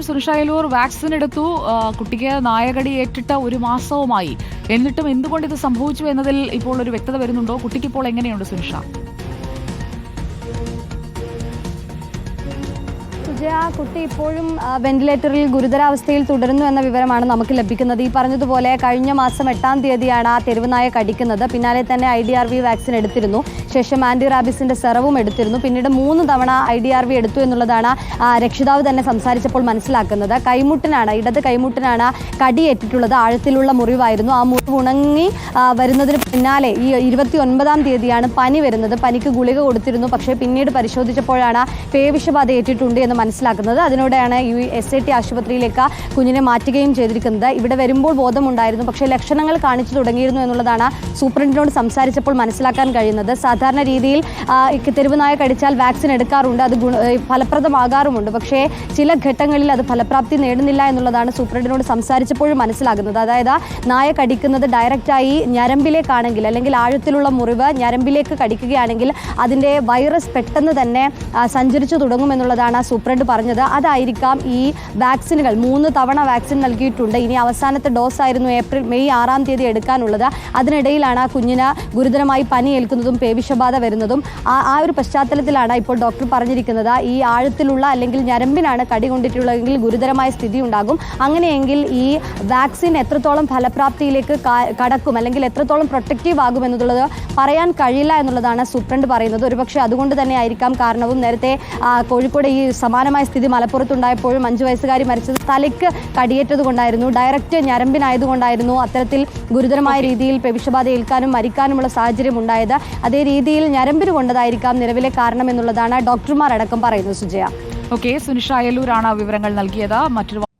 Sunisha Ayalur vaccine എടുത്തു. കുട്ടിക്ക് നായകടി ഏറ്റിട്ട് 1 മാസവുമായി. എന്നിട്ടും എന്തുകൊണ്ട് ഇത് സംഭവിച്ചു എന്നതിൽ ഇപ്പോൾ ഒരു വ്യക്തത വരുന്നുണ്ടോ? കുട്ടിക്ക് ഇപ്പോൾ എങ്ങനെയുണ്ട് സുനിഷ? കുട്ടി ഇപ്പോഴും വെന്റിലേറ്ററിൽ ഗുരുതരാവസ്ഥയിൽ തുടരുന്നു എന്ന വിവരമാണ് നമുക്ക് ലഭിക്കുന്നത്. ഈ പറഞ്ഞതുപോലെ കഴിഞ്ഞ മാസം 8-ാം തീയതിയാണ് ആ തെരുവുനായ കടിക്കുന്നത്. പിന്നാലെ തന്നെ IDRV വാക്സിൻ എടുത്തിരുന്നു. ശേഷം ആന്റി റാബിസിന്റെ സെറവും എടുത്തിരുന്നു. പിന്നീട് 3 തവണ IDRV എടുത്തു എന്നുള്ളതാണ് രക്ഷിതാവ് തന്നെ സംസാരിച്ചപ്പോൾ മനസ്സിലാക്കുന്നത്. ഇടത് കൈമുട്ടിനാണ് കടിയേറ്റിട്ടുള്ളത്. ആഴത്തിലുള്ള മുറിവായിരുന്നു. ആ മുറിവ് ഉണങ്ങി വരുന്നതിന് പിന്നാലെ ഈ 29-ാം തീയതിയാണ് പനി വരുന്നത്. പനിക്ക് ഗുളിക കൊടുത്തിരുന്നു. പക്ഷേ പിന്നീട് പരിശോധിച്ചപ്പോഴാണ് പേവിഷബാധ ഏറ്റിട്ടുണ്ട് എന്ന് മനസ്സിലാക്കുന്നത്. അതിനോടെയാണ് SAT ആശുപത്രിയിലേക്ക് കുഞ്ഞിനെ മാറ്റുകയും ചെയ്തിരിക്കുന്നത്. ഇവിടെ വരുമ്പോൾ ബോധമുണ്ടായിരുന്നു, പക്ഷേ ലക്ഷണങ്ങൾ കാണിച്ചു തുടങ്ങിയിരുന്നു എന്നുള്ളതാണ് സൂപ്രണ്ടിനോട് സംസാരിച്ചപ്പോൾ മനസ്സിലാക്കാൻ കഴിയുന്നത്. സാധാരണ രീതിയിൽ തെരുവുനായ കടിച്ചാൽ വാക്സിൻ എടുക്കാറുണ്ട്, അത് ഫലപ്രദമാകാറുമുണ്ട്. പക്ഷേ ചില ഘട്ടങ്ങളിൽ അത് ഫലപ്രാപ്തി നേടുന്നില്ല എന്നുള്ളതാണ് സൂപ്രണ്ടിനോട് സംസാരിച്ചപ്പോഴും മനസ്സിലാകുന്നത്. അതായത് നായ കടിക്കുന്നത് ഡയറക്റ്റായി ഞരമ്പിലേക്കാണെങ്കിൽ, അല്ലെങ്കിൽ ആഴത്തിലുള്ള മുറിവ് ഞരമ്പിലേക്ക് കടിക്കുകയാണെങ്കിൽ അതിൻ്റെ വൈറസ് പെട്ടെന്ന് തന്നെ സഞ്ചരിച്ചു തുടങ്ങുമെന്നുള്ളതാണ് സൂപ്രണ്ട് പറഞ്ഞത്. അതായിരിക്കാം ഈ വാക്സിനുകൾ 3 തവണ വാക്സിൻ നൽകിയിട്ടുണ്ട്. ഇനി അവസാനത്തെ ഡോസ് ആയിരുന്നു മെയ് 6-ാം തീയതി എടുക്കാനുള്ളത്. അതിനിടയിലാണ് കുഞ്ഞിന് ഗുരുതരമായി പനി ഏൽക്കുന്നതും പേവിഷബാധ വരുന്നതും. ആ ഒരു പശ്ചാത്തലത്തിലാണ് ഇപ്പോൾ ഡോക്ടർ പറഞ്ഞിരിക്കുന്നത്, ഈ ആഴത്തിലുള്ള അല്ലെങ്കിൽ ഞരമ്പിനാണ് കടി കൊണ്ടിട്ടുള്ളതെങ്കിൽ ഗുരുതരമായ സ്ഥിതി ഉണ്ടാകും. അങ്ങനെയെങ്കിൽ ഈ വാക്സിൻ എത്രത്തോളം ഫലപ്രാപ്തിയിലേക്ക് കടക്കും, അല്ലെങ്കിൽ എത്രത്തോളം പ്രൊട്ടക്റ്റീവ് ആകും എന്നുള്ളത് പറയാൻ കഴിയില്ല എന്നുള്ളതാണ് സൂപ്രണ്ട് പറയുന്നത്. ഒരുപക്ഷെ അതുകൊണ്ട് തന്നെ ആയിരിക്കാം കാരണവും. നേരത്തെ കോഴിക്കോട് ഈ സമാനമായ സ്ഥിതി മലപ്പുറത്തുണ്ടായപ്പോഴും 5 വയസ്സുകാരി മരിച്ചത് തലയ്ക്ക് കടിയേറ്റത് കൊണ്ടായിരുന്നു, ഡയറക്റ്റ് ഞരമ്പിനായതുകൊണ്ടായിരുന്നു അത്തരത്തിൽ ഗുരുതരമായ രീതിയിൽ പേവിഷബാധ ഏൽക്കാനും മരിക്കാനുമുള്ള സാഹചര്യം ഉണ്ടായത്. അതേ രീതിയിൽ ഞരമ്പിന് കൊണ്ടതായിരിക്കാം നിലവിലെ കാരണം എന്നുള്ളതാണ് ഡോക്ടർമാർ അടക്കം പറയുന്നത്. സുജയ. സുനിഷ അയലൂരാണ് വിവരങ്ങൾ നൽകിയത്. മറ്റൊരു